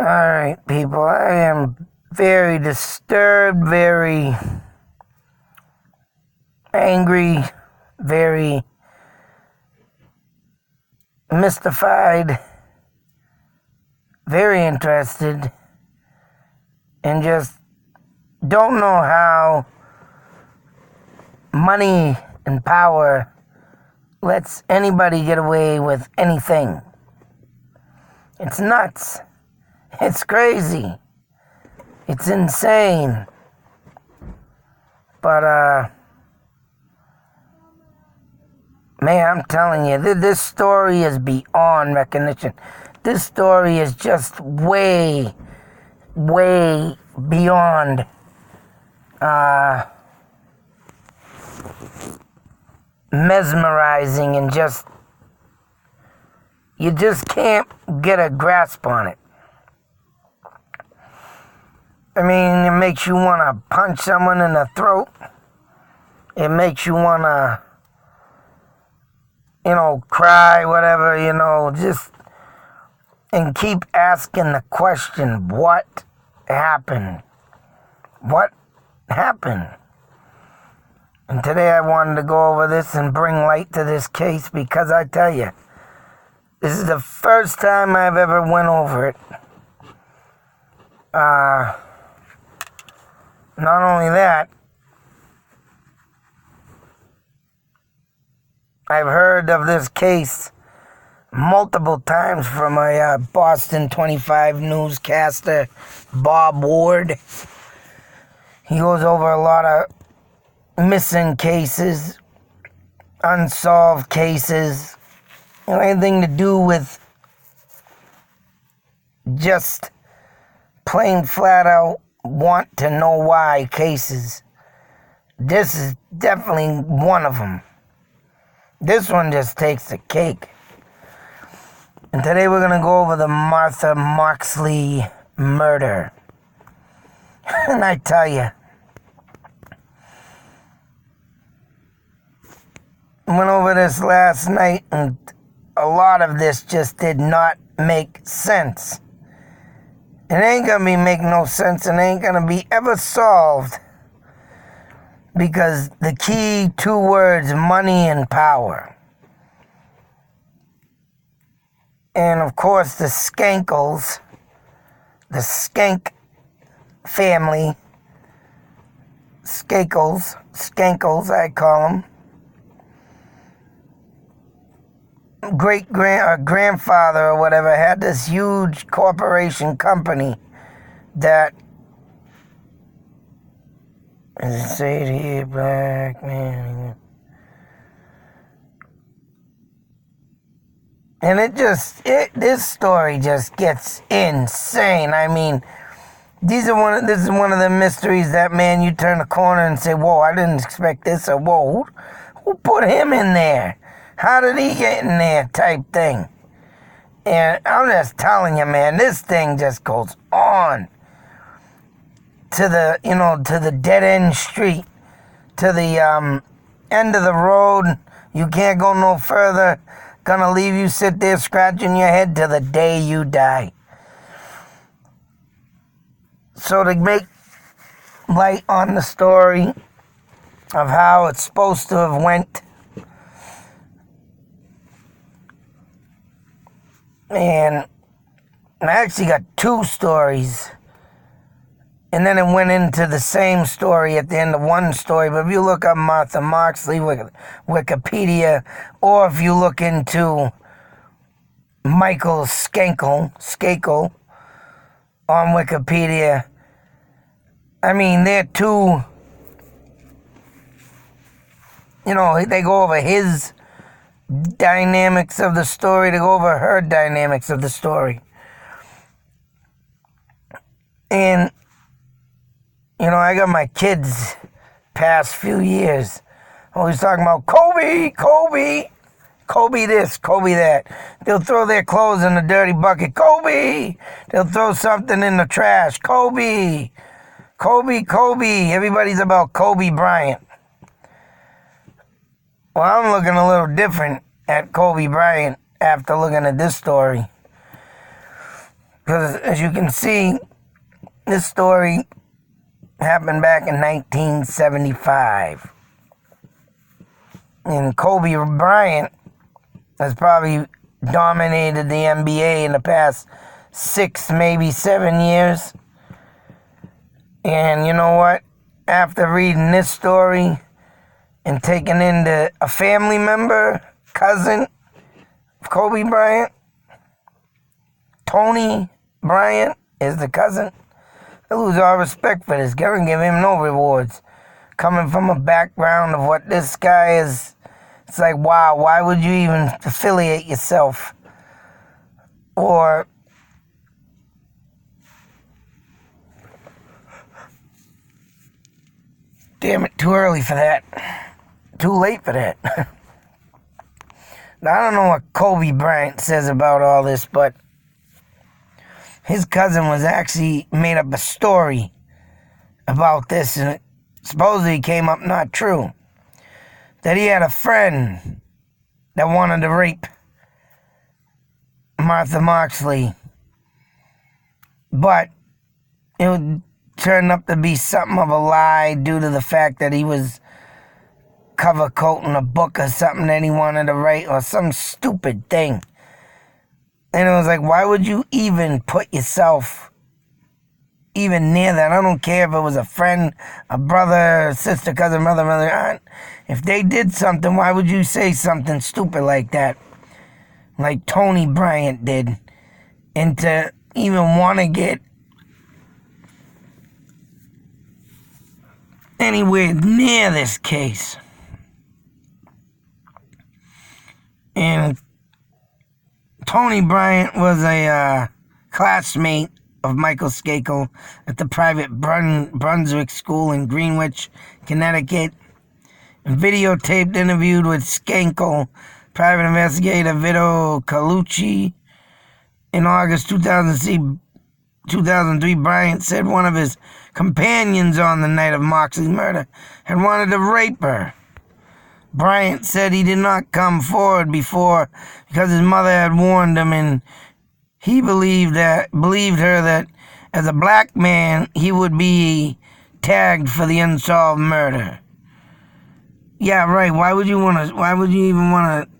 Alright, people, I am very disturbed, very angry, very mystified, very interested, and just don't know how money and power lets anybody get away with anything. It's nuts. It's crazy. It's insane. But, man, I'm telling you, this story is beyond recognition. This story is just way, way beyond, mesmerizing and just, you just can't get a grasp on it. I mean, it makes you want to punch someone in the throat. It makes you want to, cry, whatever, just, and keep asking the question, what happened? What happened? And today I wanted to go over this and bring light to this case because I tell you, this is the first time I've ever went over it. Not only that, I've heard of this case multiple times from a Boston 25 newscaster, Bob Ward. He goes over a lot of missing cases, unsolved cases, anything to do with just plain flat out want to know why cases. This is definitely one of them. This one just takes the cake. And today we're going to go over the Martha Moxley murder. And I tell you, I went over this last night and a lot of this just did not make sense. It ain't gonna be make no sense and ain't gonna be ever solved because the key two words, money and power. And of course the Skankles, the Skank family, Skankles I call them, grandfather or whatever had this huge corporation company that say here black man, and this story just gets insane. I mean, this is one of the mysteries that, man, you turn the corner and say, whoa, I didn't expect this, or whoa, who put him in there? How did he get in there type thing? And I'm just telling you, man, this thing just goes on to the dead end street, to the end of the road. You can't go no further. Gonna leave you sit there scratching your head till the day you die. So to make light on the story of how it's supposed to have went, and I actually got two stories, and then it went into the same story at the end of one story. But if you look up Martha Moxley, Wikipedia, or if you look into Michael Skakel on Wikipedia, I mean, they're two, they go over his dynamics of the story to go over her dynamics of the story. And, I got my kids past few years always talking about Kobe this, Kobe that. They'll throw their clothes in the dirty bucket. Kobe! They'll throw something in the trash. Kobe! Everybody's about Kobe Bryant. Well, I'm looking a little different at Kobe Bryant after looking at this story. Because as you can see, this story happened back in 1975. And Kobe Bryant has probably dominated the NBA in the past 6, maybe 7 years. And you know what? After reading this story and taking into a family member, cousin of Kobe Bryant, Tony Bryant is the cousin. I lose all respect for this. Gonna give him no rewards. Coming from a background of what this guy is, it's like, wow, why would you even affiliate yourself? Or damn it, too early for that. Too late for that. Now, I don't know what Kobe Bryant says about all this, but his cousin was actually made up a story about this, and it supposedly came up not true. That he had a friend that wanted to rape Martha Moxley, but it would turn up to be something of a lie due to the fact that he was cover coating a book or something that he wanted to write, or some stupid thing. And it was like, why would you even put yourself even near that? I don't care if it was a friend, a brother, sister, cousin, mother, aunt. If they did something, why would you say something stupid like that? Like Tony Bryant did. And to even want to get anywhere near this case. And Tony Bryant was a classmate of Michael Skakel at the private Brunswick School in Greenwich, Connecticut. And videotaped interviewed with Skakel, private investigator Vito Calucci. In August 2003, Bryant said one of his companions on the night of Moxley's murder had wanted to rape her. Bryant said he did not come forward before because his mother had warned him, and he believed her that as a black man he would be tagged for the unsolved murder. Yeah, right. Why would you even want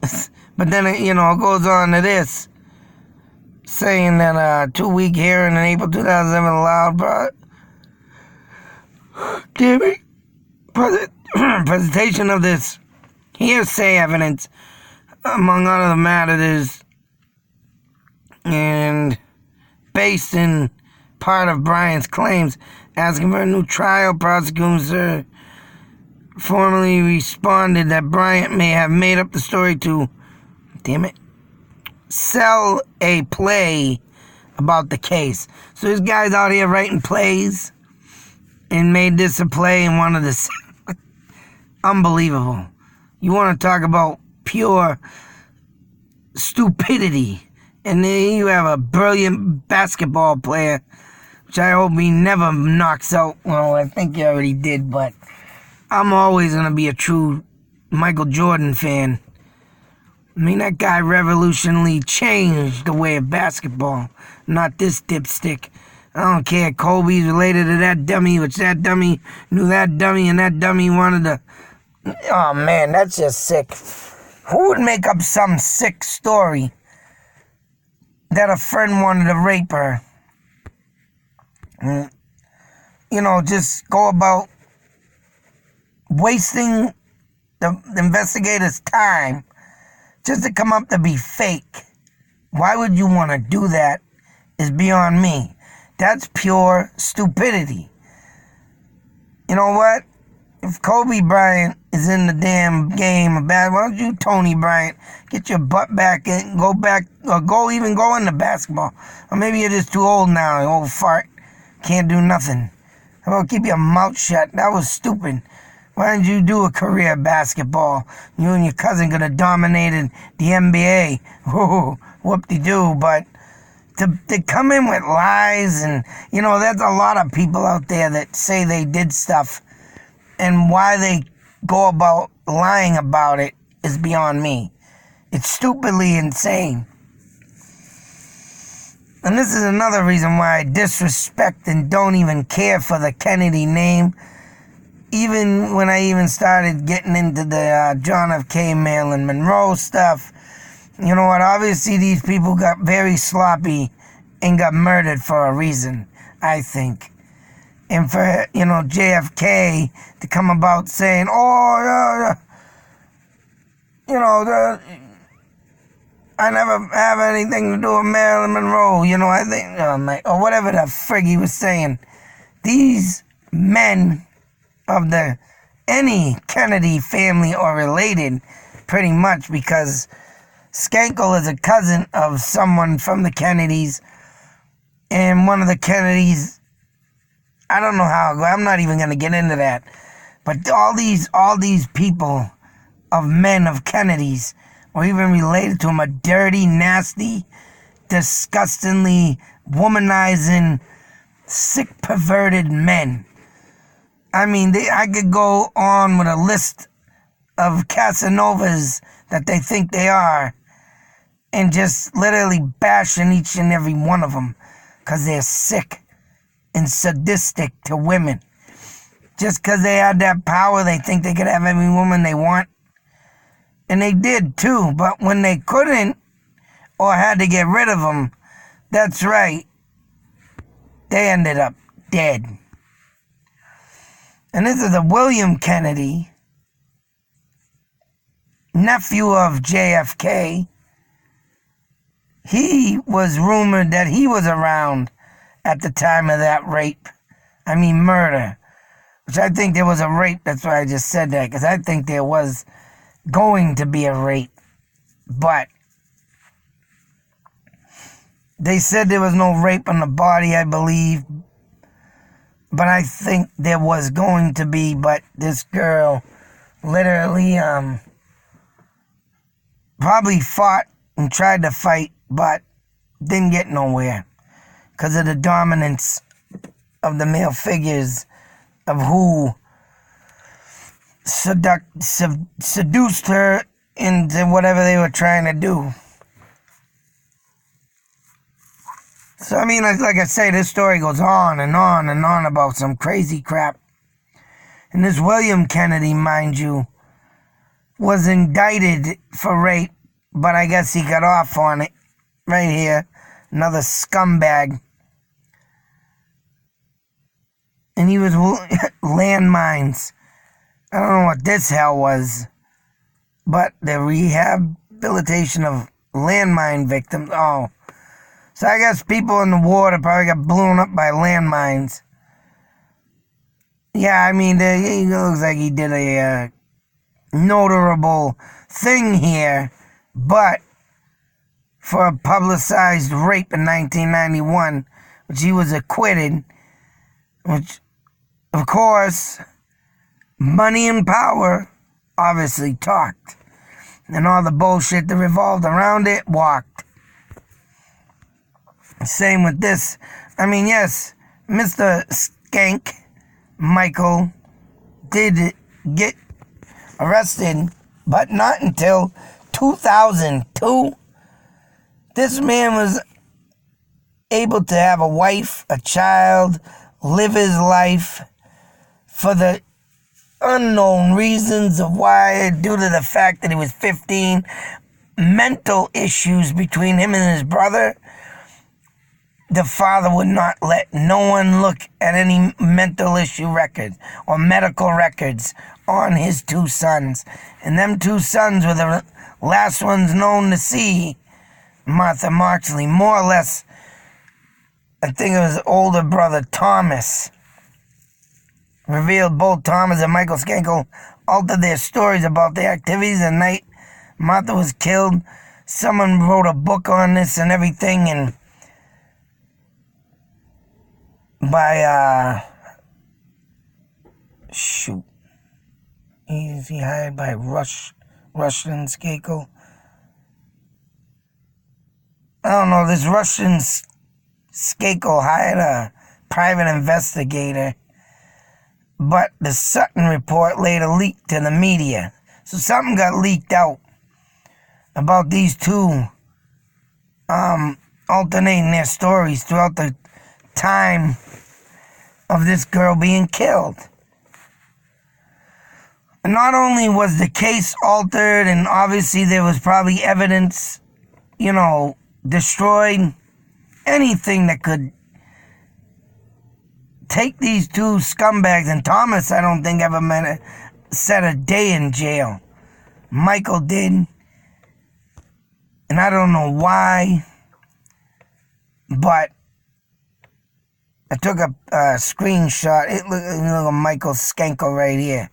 to? But then it goes on to this, saying that a 2-week hearing in April 2007 allowed presentation of this hearsay evidence, among other matters, and based in part of Bryant's claims, asking for a new trial. Prosecutors formally responded that Bryant may have made up the story to, sell a play about the case. So this guy's out here writing plays and made this a play and wanted to sell. Unbelievable. You want to talk about pure stupidity. And then you have a brilliant basketball player, which I hope he never knocks out. Well, I think he already did, but I'm always going to be a true Michael Jordan fan. I mean, that guy revolutionarily changed the way of basketball, not this dipstick. I don't care. Kobe's related to that dummy, which that dummy knew that dummy, and that dummy wanted to... Oh, man, that's just sick. Who would make up some sick story that a friend wanted to rape her? Just go about wasting the investigator's time just to come up to be fake. Why would you want to do that is beyond me. That's pure stupidity. You know what? If Kobe Bryant is in the damn game of bad, why don't you, Tony Bryant, get your butt back in, go back, or go into basketball? Or maybe you're just too old now, you old fart, can't do nothing. How about keep your mouth shut? That was stupid. Why didn't you do a career basketball? You and your cousin could have dominated the NBA. Whoa, whoop-de-doo. But to come in with lies and, there's a lot of people out there that say they did stuff. And why they go about lying about it is beyond me. It's stupidly insane. And this is another reason why I disrespect and don't even care for the Kennedy name. Even when I even started getting into the John F. K. Marilyn Monroe stuff, you know what? Obviously, these people got very sloppy and got murdered for a reason, I think. And for, JFK to come about saying, I never have anything to do with Marilyn Monroe, I think, or whatever the frig he was saying. These men of any Kennedy family or related, pretty much, because Skankel is a cousin of someone from the Kennedys, and one of the Kennedys, I don't know how, I'm not even going to get into that, but all these people of men of Kennedys, or even related to him, are dirty, nasty, disgustingly womanizing, sick, perverted men. I mean, I could go on with a list of Casanovas that they think they are and just literally bashing each and every one of them because they're sick and sadistic to women. Just because they had that power, they think they could have every woman they want. And they did too, but when they couldn't or had to get rid of them, that's right, they ended up dead. And this is a William Kennedy, nephew of JFK. He was rumored that he was around at the time of that murder. Which I think there was a rape, that's why I just said that, because I think there was going to be a rape, but they said there was no rape on the body, I believe, but I think there was going to be. But this girl literally probably fought and tried to fight, but didn't get nowhere because of the dominance of the male figures of who seduced her into whatever they were trying to do. So, I mean, like I say, this story goes on and on and on about some crazy crap. And this William Kennedy, mind you, was indicted for rape, but I guess he got off on it. Right here, another scumbag. And he was landmines. I don't know what this hell was, but the rehabilitation of landmine victims. Oh, so I guess people in the water probably got blown up by landmines. Yeah, I mean, it looks like he did a notable thing here, but for a publicized rape in 1991, which he was acquitted, which, of course, money and power obviously talked. And all the bullshit that revolved around it walked. Same with this. I mean, yes, Mr. Skank, Michael, did get arrested, but not until 2002. This man was able to have a wife, a child, live his life for the unknown reasons of why, due to the fact that he was 15, mental issues between him and his brother. The father would not let no one look at any mental issue records or medical records on his two sons. And them two sons were the last ones known to see Martha Moxley. More or less, I think it was older brother Thomas. Revealed both Thomas and Michael Skankel altered their stories about the activities the night Martha was killed. Someone wrote a book on this and everything, and by, is he hired by Russian Skankel? I don't know, this Russian Skankel hired a private investigator, but the Sutton report later leaked to the media. So something got leaked out about these two alternating their stories throughout the time of this girl being killed. Not only was the case altered, and obviously there was probably evidence, destroyed, anything that could take these two scumbags, and Thomas, I don't think ever set a day in jail. Michael did, and I don't know why, but I took a screenshot. It look like Michael Schenkel right here.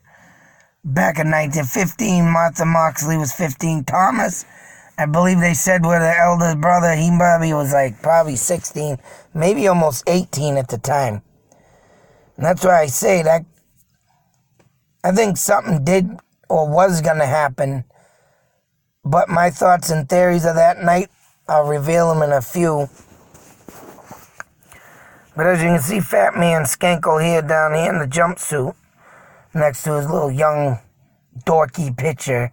Back in 1915, Martha Moxley was 15. Thomas, I believe they said, were the elder brother. He probably was probably 16, maybe almost 18 at the time. And that's why I say that I think something did or was going to happen. But my thoughts and theories of that night, I'll reveal them in a few. But as you can see, Fat Man Schenkel here down here in the jumpsuit, next to his little young, dorky picture.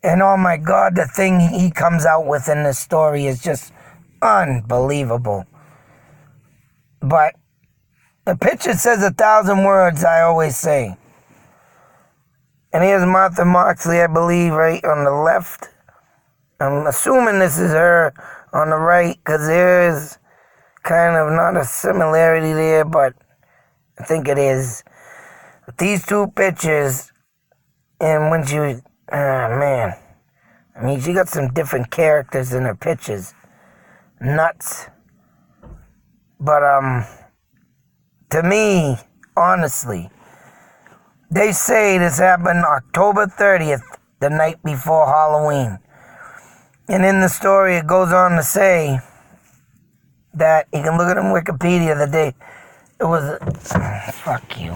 And oh my God, the thing he comes out with in this story is just unbelievable. But the picture says 1,000 words, I always say. And here's Martha Moxley, I believe, right on the left. I'm assuming this is her on the right, because there is kind of not a similarity there, but I think it is. These two pictures, and when she, man, I mean, she got some different characters in her pictures. Nuts. But, to me, honestly, they say this happened October 30th, the night before Halloween. And in the story, it goes on to say that, you can look at it on Wikipedia, the day it was, fuck you.